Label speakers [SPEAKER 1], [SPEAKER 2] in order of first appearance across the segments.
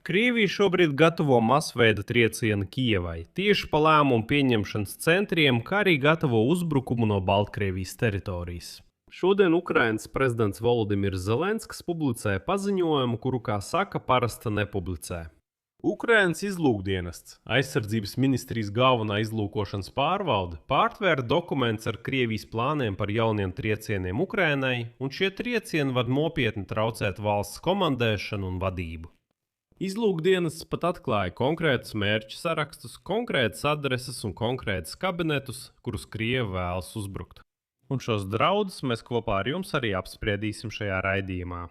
[SPEAKER 1] Krievija šobrīd gatavo masveida triecienu Kijevai, tieši pa lēmumu pieņemšanas centriem, kā arī gatavo uzbrukumu no Baltkrievijas teritorijas. Šodien Ukrainas prezidents Volodimirs Zelenskis publicēja paziņojumu, kuru, kā saka, parasti nepublicē. Ukrainas izlūkdienests, aizsardzības ministrijas galvenā izlūkošanas pārvalde, pārtvēra dokuments ar Krievijas plāniem par jauniem triecieniem Ukrainai, un šie triecieni var nopietni traucēt valsts komandēšanu un vadību. Izlūkdienests pat atklāja konkrētus mērķu sarakstus, konkrētas adreses un konkrētus kabinetus, kurus Krievi vēlas uzbrukt. Un šos draudus mēs kopā ar jums arī apspriedīsim šajā raidījumā.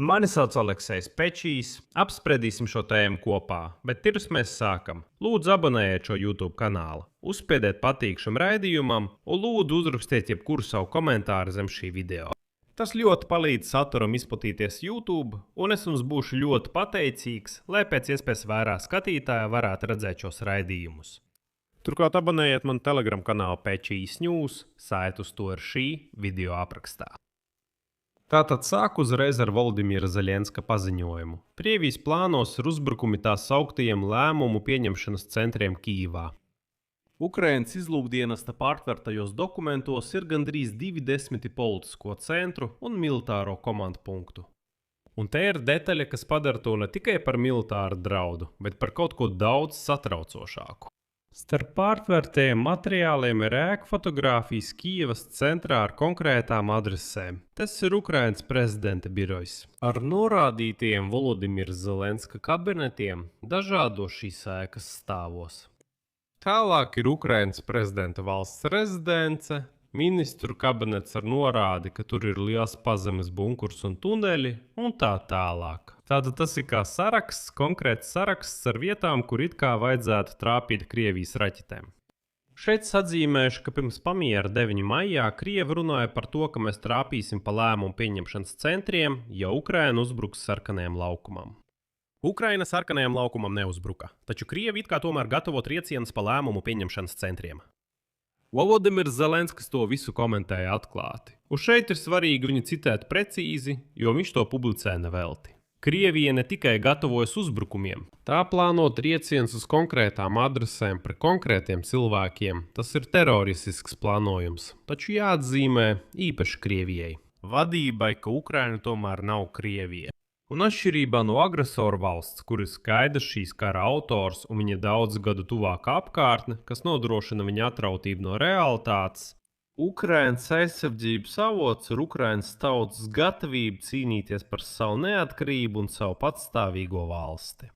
[SPEAKER 1] Mani sauc Aleksejs Pečijs, apspriedīsim šo tēmu kopā, bet pirms mēs sākam, lūdzu abonējiet šo YouTube kanālu, uzspiediet patīk šim raidījumam un lūdzu uzrakstiet jebkuru savu komentāru zem šī video. Tas ļoti palīdz saturam izplatīties YouTube, un es jums būšu ļoti pateicīgs, lai pēc iespējas vairāk skatītāji varētu redzēt šos raidījumus. Turklāt abonējiet manu Telegram kanālu Pečijs News, saiti uz to ir šī video aprakstā. Tātad sāku uzreiz ar Volodimira Zelenska paziņojumu. Krievijas plānos ir uzbrukumi tā sauktajiem lēmumu pieņemšanas centriem Kijevā. Ukrainas izlūkdienesta pārtvertajos dokumentos ir gandrīz 20 politisko centru un militāro komandu punktu. Un te ir detaļa, kas padara to ne tikai par militāru draudu, bet par kaut ko daudz satraucošāku. Starp pārtvertajiem materiāliem ir ēku fotogrāfijas Kijevas centrā ar konkrētām adresēm. Tas ir Ukrainas prezidenta birojs. Ar norādītajiem Volodimira Zelenska kabinetiem dažādos šīs ēkas stāvos. Tālāk ir Ukrainas prezidenta valsts rezidence, ministru kabinets ar norādi, ka tur ir liels pazemes bunkurs un tuneļi, un tā tālāk. Tātad tas ir kā saraksts, konkrēts saraksts ar vietām, kur it kā vajadzētu trāpīt Krievijas raķetēm. Šeit atzīmēšu, ka pirms pamiera 9. maijā Krievi runāja par to, ka mēs trāpīsim pa lēmumu pieņemšanas centriem, ja Ukraina uzbruks sarkanajam laukumam. Ukraina sarkanajam laukumam neuzbruka, taču Krievi it kā tomēr gatavo triecienus pa lēmumu pieņemšanas centriem. Volodimirs Zelenskis to visu komentēja atklāti. Un šeit ir svarīgi viņu citēt precīzi, jo viņš to publicē nevelti. Krievija ne tikai gatavojas uzbrukumiem, tā plāno triecienus uz konkrētām adresēm pret konkrētiem cilvēkiem. Tas ir teroristisks plānojums, taču jāatzīmē īpaši Krievijai. Vadībai, ka Ukraina tomēr nav Krievija. Un atšķirībā no agresoru valsts, kur ir skaidrs šīs kara autors un viņa daudz gadu tuvāka apkārtne, kas nodrošina viņa atrautību no realitātes, Ukrainas aizsardzības avots ir Ukrainas tautas gatavība cīnīties par savu neatkarību un savu patstāvīgo valsti.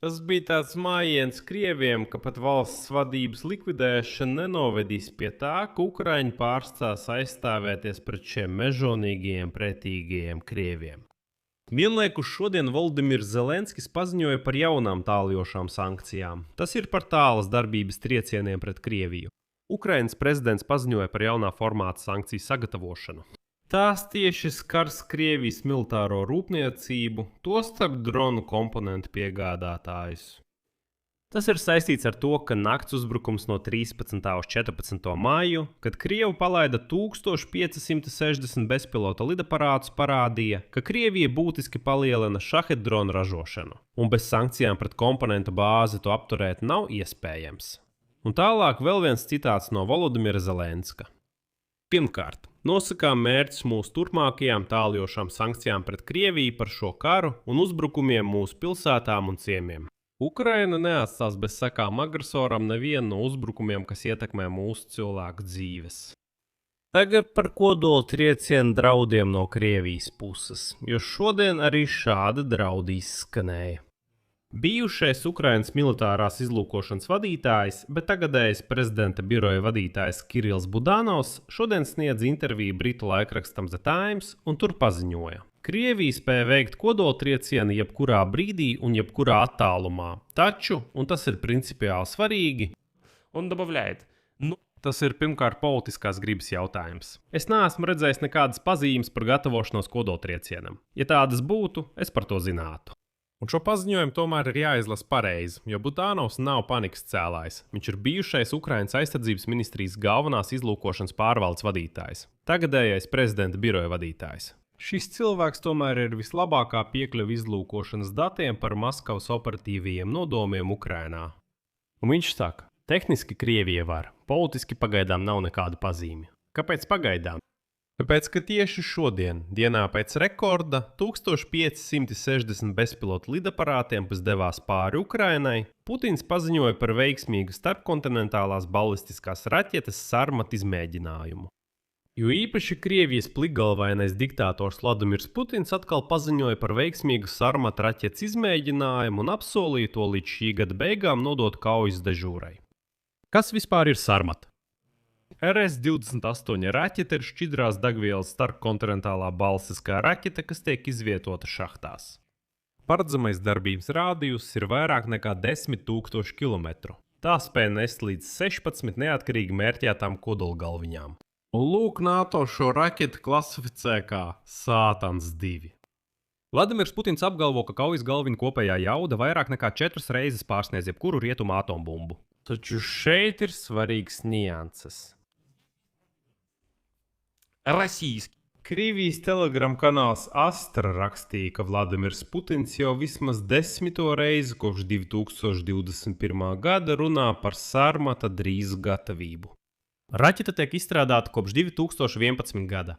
[SPEAKER 1] Tas bija tāds mājiens Krieviem, ka pat valsts vadības likvidēšana nenovedīs pie tā, ka Ukraiņi pārstās aizstāvēties pret šiem mežonīgajiem pretīgajiem Krieviem. Vienlaikus šodien Volodimirs Zelenskis paziņoja par jaunām tāljošām sankcijām. Tas ir par tālas darbības triecieniem pret Krieviju. Ukrainas prezidents paziņoja par jaunā formāta sankciju sagatavošanu. Tās tieši skars Krievijas militāro rūpniecību, tostarp dronu komponentu piegādātājus. Tas ir saistīts ar to, ka nakts uzbrukums no 13. uz 14. maiju, kad Krievi palaida 1560 bezpilota lidaparātus, parādīja, ka Krievija būtiski palielina šahed dronu ražošanu, un bez sankcijām pret komponentu bāzi to apturēt nav iespējams. Un tālāk vēl viens citāts no Volodimira Zelenska. Pirmkārt, nosakām mērķus mūsu turpmākajām tāljošām sankcijām pret Krieviju par šo karu un uzbrukumiem mūsu pilsētām un ciemiem. Ukraina neatstās bez sekām agresoram nevienu no uzbrukumiem, kas ietekmē mūsu cilvēku dzīves. Tagad par kodola triecienu draudiem no Krievijas puses, jo šodien arī šādi draudi izskanēja. Bijušais Ukrainas militārās izlūkošanas vadītājs, bet tagadējais prezidenta biroja vadītājs Kirills Budanovs šodien sniedz interviju britu laikrakstam The Times un tur paziņoja. Krievija spēja veikt kodoltriecienu jebkurā brīdī un jebkurā attālumā, taču, un tas ir principiāli svarīgi, un добавляет, tas ir pirmkārt politiskās gribas jautājums. Es neesmu redzējis nekādas pazīmes par gatavošanos kodoltriecienam. Ja tādas būtu, es par to zinātu. Un šo paziņojumu tomēr ir jāizlasa pareizi, jo Budanovs nav panikas cēlājs. Viņš ir bijušais Ukrainas aizsardzības ministrijas galvenās izlūkošanas pārvaldes vadītājs, tagadējais prezidenta biroja vadītājs. Šis cilvēks tomēr ir vislabākā piekļuve izlūkošanas datiem par Maskavas operatīvajiem nodomiem Ukrainā. Un viņš saka, tehniski Krievija var, politiski pagaidām nav nekāda pazīme. Kāpēc pagaidām? Tāpēc, ka tieši šodien, dienā pēc rekorda, 1560 bezpilotu lidaparātiem, kas devās pāri Ukrainai, Putins paziņoja par veiksmīgu starpkontinentālās balistiskās raķetes Sarmat izmēģinājumu. Jo īpaši Krievijas plikgalvainais diktators Vladimirs Putins atkal paziņoja par veiksmīgu Sarmat raķetes izmēģinājumu un apsolīja to līdz šī gada beigām nodot kaujas dežūrai. Kas vispār ir Sarmat? RS-28 raķete ir šķidrās degvielas starpkontinentālā balistiskā raķete, kas tiek izvietota šahtās. Paredzamais darbības rādijus ir vairāk nekā 10 000 km. Tā spēj nest līdz 16 neatkarīgi mērķētām kodolgalviņām. Un lūk, NATO šo raķeti klasificē kā Sātans 2. Vladimirs Putins apgalvo, ka kaujas galviņu kopējā jauda vairāk nekā 4 reizes pārsniedz jebkuru rietumu atombumbu. Taču šeit ir svarīgs nianses. Krievijas telegram kanāls Astra rakstīja, ka Vladimirs Putins jau vismaz 10. reizi kopš 2021. gada runā par Sarmata drīz gatavību. Raķete tiek izstrādāta kopš 2011. gada.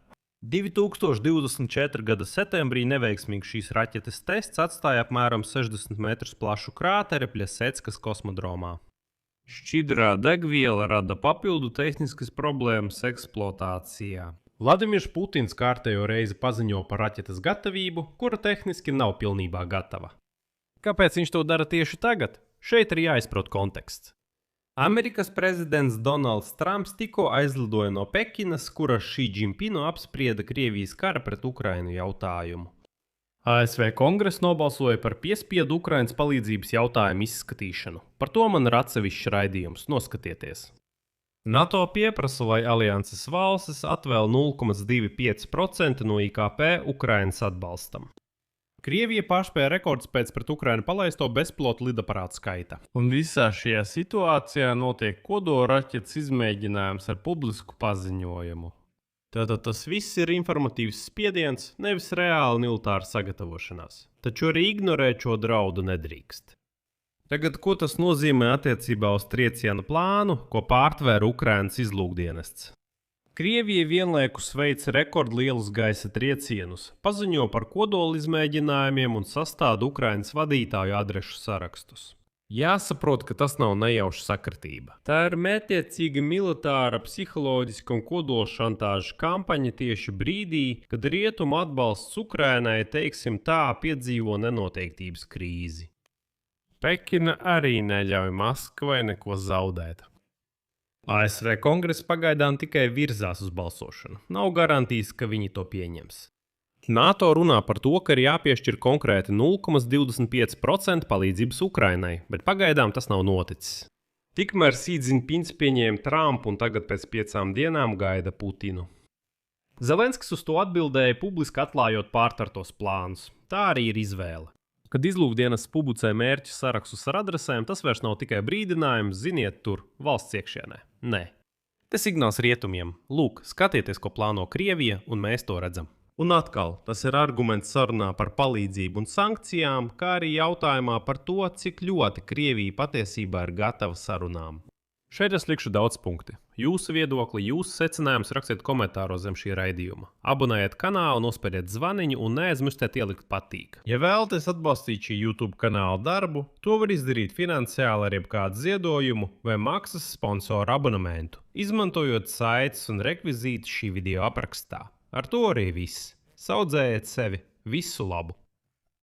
[SPEAKER 1] 2024. gada septembrī neveiksmīgs šīs raķetes tests atstāja apmēram 60 metrus plašu krāteri Pļaseckas kosmodromā. Šķidrā degviela rada papildu tehniskas problēmas eksploatācijā. Vladimirs Putins kārtējo reizi paziņo par raķetes gatavību, kura tehniski nav pilnībā gatava. Kāpēc viņš to dara tieši tagad? Šeit ir jāizprot konteksts. Amerikas prezidents Donalds Trumps tikko aizlidoja no Pekinas, kur ar Xi Jinpingu apsprieda Krievijas kara pret Ukrainu jautājumu. ASV kongress nobalsoja par piespiedu Ukrainas palīdzības jautājumu izskatīšanu. Par to man ir atsevišķs raidījums, noskatieties. NATO pieprasa, lai alianses valstis atvēl 0,25% no IKP Ukrainas atbalstam. Krievija pārspēja rekords pēc pret Ukrainu palaisto bezpilotu lidaparātu skaita. Un visā šajā situācijā notiek kodolraķetes izmēģinājums ar publisku paziņojumu. Tātad tas viss ir informatīvs spiediens, nevis reāli militāra sagatavošanās. Taču arī ignorēt šo draudu nedrīkst. Tagad, ko tas nozīmē attiecībā uz triecienu plānu, ko pārtvēra Ukrainas izlūkdienests? Krievija vienlaikus veic rekordlielus gaisa triecienus, paziņo par kodola izmēģinājumiem un sastāda Ukrainas vadītāju adrešu sarakstus. Jāsaprot, ka tas nav nejauša sakritība. Tā ir mērķiecīga militāra, psiholoģiska un kodola šantāža kampaņa tieši brīdī, kad rietumu atbalsts Ukrainai, teiksim tā, piedzīvo nenoteiktības krīzi. Pekina arī neļauj Maskavai neko zaudēt. ASV kongress pagaidām tikai virzās uz balsošanu. Nav garantijas, ka viņi to pieņems. NATO runā par to, ka ir jāpiešķir konkrēti 0,25% palīdzības Ukrainai, bet pagaidām tas nav noticis. Tikmēr Xi Jinpings pieņēma Trumpu un tagad pēc 5 dienām gaida Putinu. Zelenskis uz to atbildēja publiski atklājot pārtartos plānus. Tā arī ir izvēle. Kad izlūkdienas publicē mērķu sarakstus ar adresēm, tas vairs nav tikai brīdinājums, ziniet tur, valsts iekšienē. Nē. Te signāls rietumiem. Lūk, skatieties, ko plāno Krievija, un mēs to redzam. Un atkal, tas ir arguments sarunā par palīdzību un sankcijām, kā arī jautājumā par to, cik ļoti Krievija patiesībā ir gatava sarunām. Šeit es likšu daudz punkti. Jūsu viedokli, jūsu secinājumus rakstiet komentāros zem šī raidījuma. Abonējiet kanālu, nospēdiet zvaniņu un neaizmirstiet ielikt patīk. Ja vēlaties atbalstīt šī YouTube kanāla darbu, to var izdarīt finansiāli ar jebkādu ziedojumu vai maksas sponsoru abonementu, izmantojot saites un rekvizītus šī video aprakstā. Ar to arī viss. Saudzējiet sevi. Visu labu!